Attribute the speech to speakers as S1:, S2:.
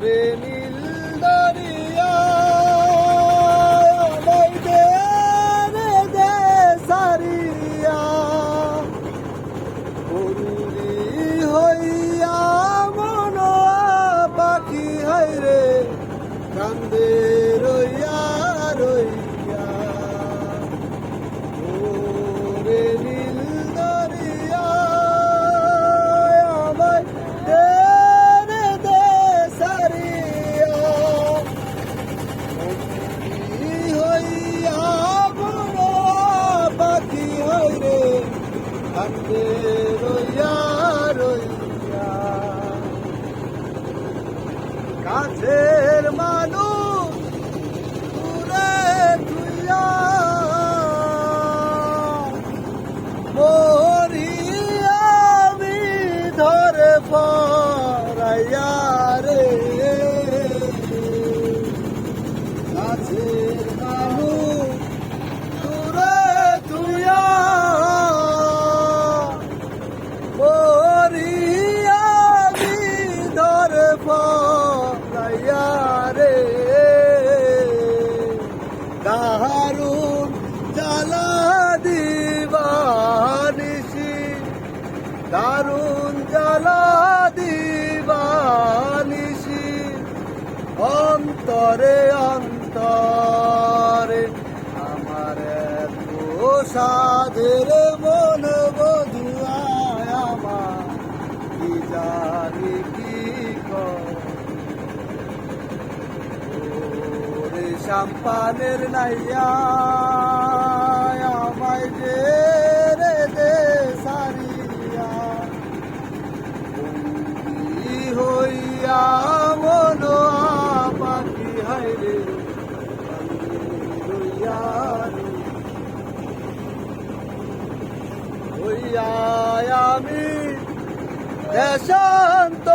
S1: রে নীল দরিয়া দে সারিয়া বরুরি হইয়া মন পাখি হাইরে কান্দে রইয়া রইয়া ওরে নীল দরিয়া আমায় দে সারিয়া হইয়া মন পাখি হাইরে কান্দে রইয়া রইয়া কাছের মানুষ দূরে তুইয়া মরি আমি ধরে পড়াইয়া রে কাছের মানুষ দূরে তুইয়া মরি আমি ধরে পড়াইয়া রে দারুণ জ্বালা দিবানিসি দারুণ জ্বালা দিবানিসি অন্তরে অন্তরে আমার সাধের মন বধুয়ায় আমার কি জানি কি করে সাম্পানের নাইয়া আমায় যে রে দে সারিয়া বন্দি হইয়া মন পাখি হাইরে রইয়া হইয়া আমি দেশান্ত